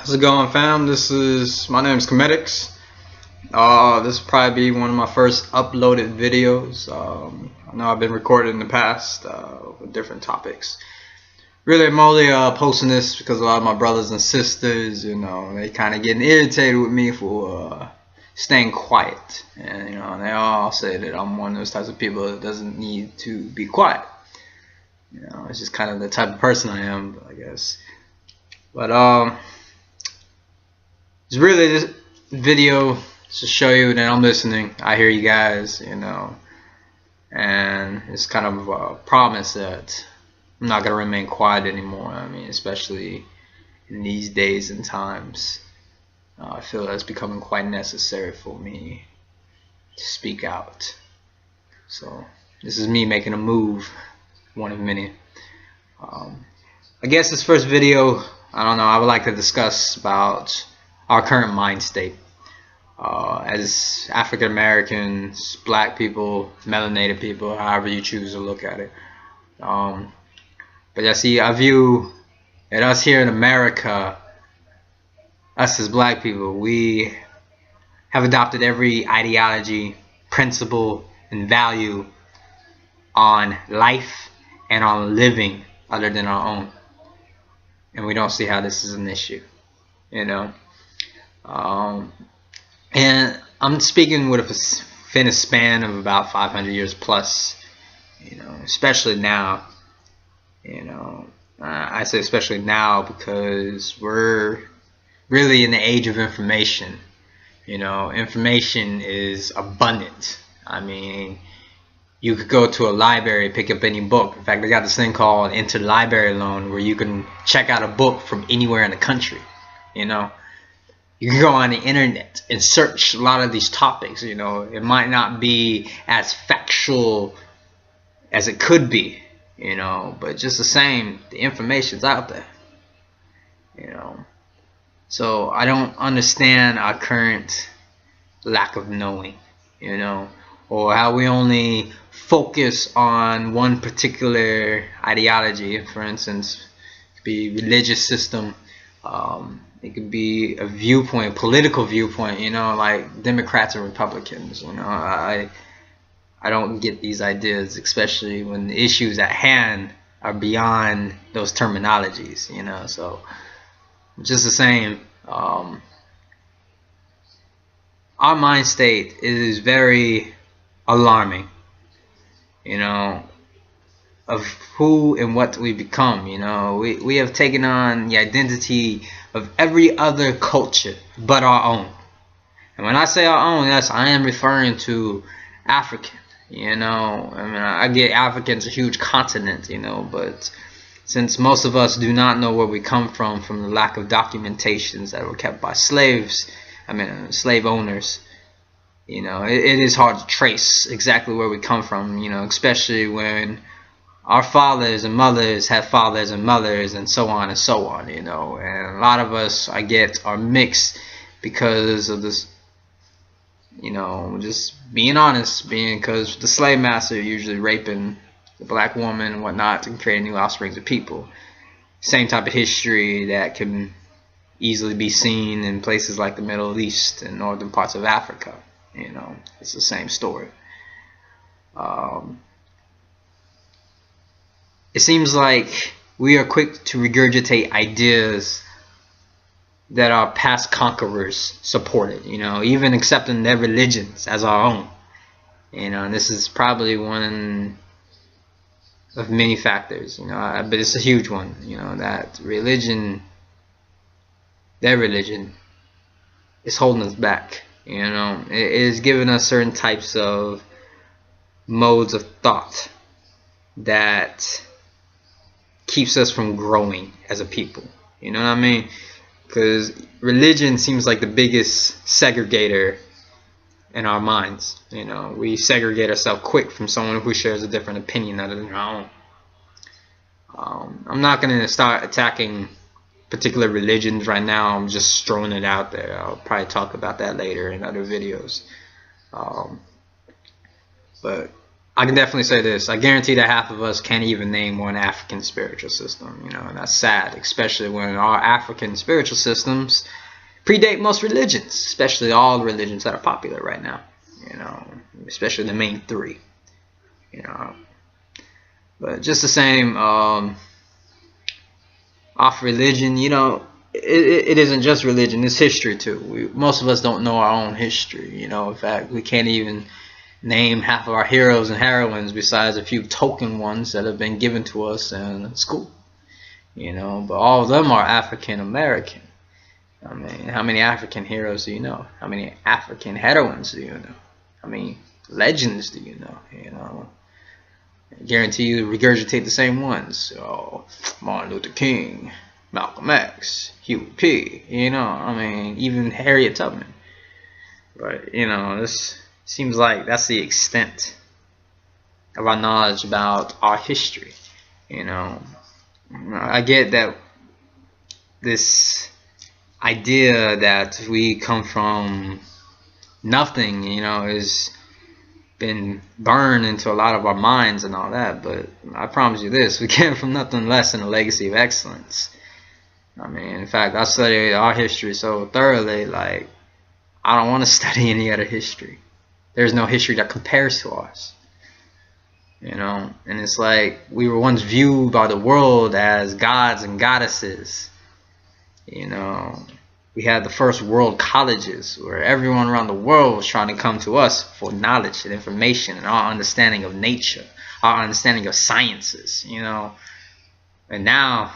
How's it going, fam? My name's Kemeticz. This will probably be one of my first uploaded videos. I know I've been recording in the past with different topics. Really, I'm only posting this because a lot of my brothers and sisters, they kind of getting irritated with me for staying quiet, and they all say that I'm one of those types of people that doesn't need to be quiet. It's just kind of the type of person I am, I guess. But it's really this video to show you that I'm listening. I hear you guys, and it's kind of a promise that I'm not gonna remain quiet anymore. I mean, especially in these days and times, I feel that it's becoming quite necessary for me to speak out. So this is me making a move, one of many. I guess this first video, I don't know, I would like to discuss about our current mind state as African Americans, black people, melanated people, however you choose to look at it. But yeah, see, I view that us here in America, us as black people, we have adopted every ideology, principle, and value on life and on living other than our own. And we don't see how this is an issue, and I'm speaking with a span of about 500 years plus, especially now. I say especially now because we're really in the age of information. Information is abundant. I mean, you could go to a library, pick up any book. In fact, they got this thing called interlibrary loan where you can check out a book from anywhere in the country. You can go on the internet and search a lot of these topics. It might not be as factual as it could be, but just the same, the information's out there. So I don't understand our current lack of knowing, or how we only focus on one particular ideology. For instance, it could be religious system, it could be a viewpoint, political viewpoint, like Democrats and Republicans. I don't get these ideas, especially when the issues at hand are beyond those terminologies, so just the same, our mind state is very alarming, of who and what we become. We have taken on the identity of every other culture but our own. And when I say our own, yes, I am referring to African. I get African's a huge continent, but since most of us do not know where we come from the lack of documentations that were kept by slaves, slave owners, it is hard to trace exactly where we come from, especially when our fathers and mothers had fathers and mothers, and so on and so on, and a lot of us, I get, are mixed because of this, just being honest, because the slave master usually raping the black woman and whatnot and creating new offsprings of people. Same type of history that can easily be seen in places like the Middle East and northern parts of Africa. It's the same story. It seems like we are quick to regurgitate ideas that our past conquerors supported, even accepting their religions as our own. And this is probably one of many factors, but it's a huge one, that religion, their religion, is holding us back. It is giving us certain types of modes of thought that keeps us from growing as a people. You know what I mean? Because religion seems like the biggest segregator in our minds. We segregate ourselves quick from someone who shares a different opinion other than our own. I'm not going to start attacking particular religions right now. I'm just throwing it out there. I'll probably talk about that later in other videos. But I can definitely say this. I guarantee that half of us can't even name one African spiritual system, you know, and that's sad, especially when our African spiritual systems predate most religions, especially all the religions that are popular right now, you know, especially the main three, you know. But just the same, off religion, you know, it isn't just religion, it's history too. Most of us don't know our own history, you know. In fact, we can't even name half of our heroes and heroines besides a few token ones that have been given to us in school, you know. But all of them are African American. I mean, how many African heroes do you know? How many African heroines do you know? How many legends do you know? You know, I guarantee you regurgitate the same ones. Oh, Martin Luther King, Malcolm X, Huey P. You know, I mean, even Harriet Tubman. But you know, this seems like that's the extent of our knowledge about our history. You know, I get that this idea that we come from nothing, you know, has been burned into a lot of our minds and all that, but I promise you this, we came from nothing less than a legacy of excellence. I mean, in fact, I studied our history so thoroughly, like, I don't want to study any other history. There's no history that compares to ours, you know. And it's like we were once viewed by the world as gods and goddesses, you know. We had the first world colleges where everyone around the world was trying to come to us for knowledge and information and our understanding of nature, our understanding of sciences, you know. And now,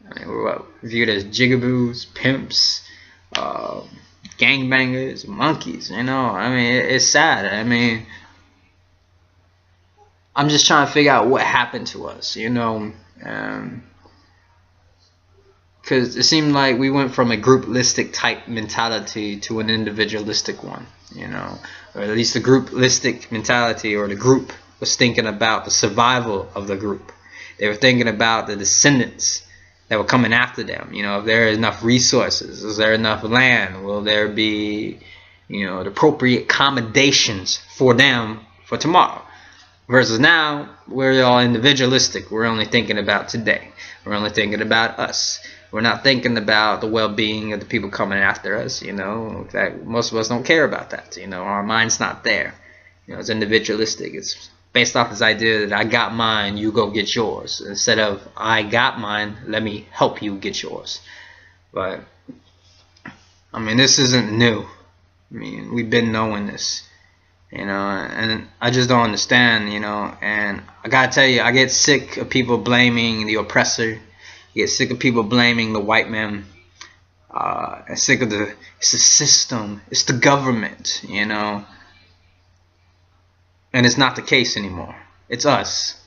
I mean, we're viewed as jigaboos, pimps, gangbangers, monkeys, you know. I mean, it's sad. I mean, I'm just trying to figure out what happened to us, you know. Because it seemed like we went from a groupistic type mentality to an individualistic one, you know. Or at least the groupistic mentality, or the group was thinking about the survival of the group. They were thinking about the descendants that were coming after them. You know, if there is enough resources, is there enough land? Will there be, you know, the appropriate accommodations for them for tomorrow? Versus now, we're all individualistic. We're only thinking about today. We're only thinking about us. We're not thinking about the well-being of the people coming after us, you know. In fact, most of us don't care about that, you know. Our mind's not there. You know, it's individualistic. It's based off this idea that I got mine, you go get yours. Instead of I got mine, let me help you get yours. But, I mean, this isn't new. I mean, we've been knowing this, you know, and I just don't understand, you know. And I gotta tell you, I get sick of people blaming the oppressor. I get sick of people blaming the white man. I'm sick of it's the system, it's the government, you know. And it's not the case anymore. It's us.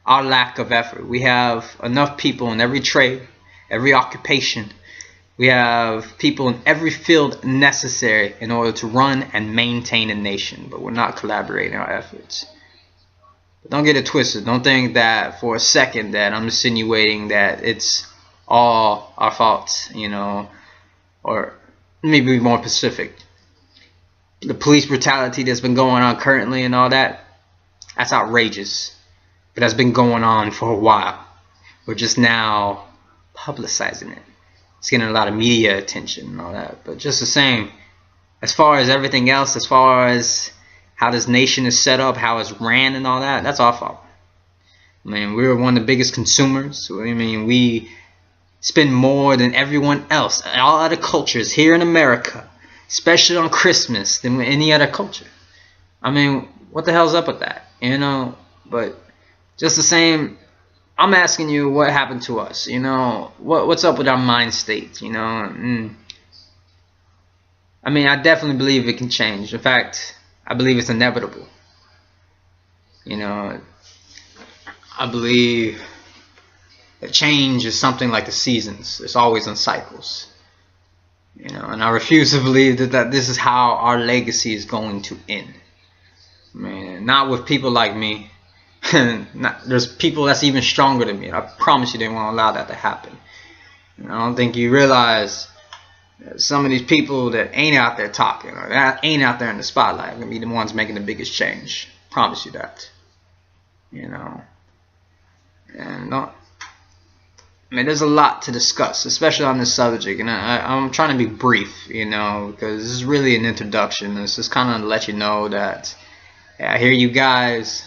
Our lack of effort. We have enough people in every trade, every occupation. We have people in every field necessary in order to run and maintain a nation. But we're not collaborating our efforts. But don't get it twisted. Don't think that for a second that I'm insinuating that it's all our fault, you know. Or maybe be more specific. The police brutality that's been going on currently and all that, that's outrageous. But that's been going on for a while. We're just now publicizing it. It's getting a lot of media attention and all that. But just the same, as far as everything else, as far as how this nation is set up, how it's ran and all that, that's our fault. I mean, we're one of the biggest consumers. I mean, we spend more than everyone else, all other cultures here in America, especially on Christmas, than any other culture. I mean, what the hell's up with that? You know, but just the same, I'm asking you what happened to us, you know, what's up with our mind state, you know. I mean, I definitely believe it can change. In fact, I believe it's inevitable. You know, I believe that change is something like the seasons. It's always in cycles. You know, and I refuse to believe that this is how our legacy is going to end. I mean, not with people like me. There's people that's even stronger than me. I promise you they won't allow that to happen. And I don't think you realize that some of these people that ain't out there talking or that ain't out there in the spotlight are going to be the ones making the biggest change. Promise you that. You know, and not. I mean, there's a lot to discuss, especially on this subject, and I'm trying to be brief, you know, because this is really an introduction. It's just kind of to let you know that, yeah, I hear you guys.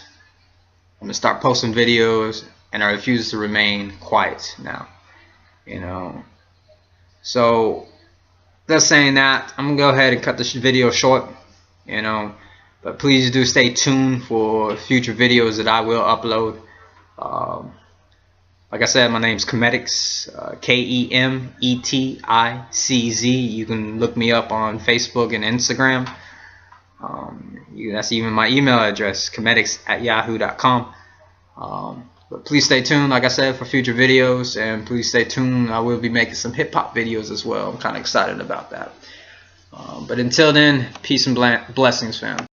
I'm gonna start posting videos, and I refuse to remain quiet now, you know. So, just saying that, I'm gonna go ahead and cut this video short, you know. But please do stay tuned for future videos that I will upload. Like I said, my name's Kemeticz, Kemeticz. You can look me up on Facebook and Instagram. That's even my email address, kemeticz@yahoo.com. But please stay tuned, like I said, for future videos, and please stay tuned. I will be making some hip-hop videos as well. I'm kind of excited about that. But until then, peace and blessings, fam.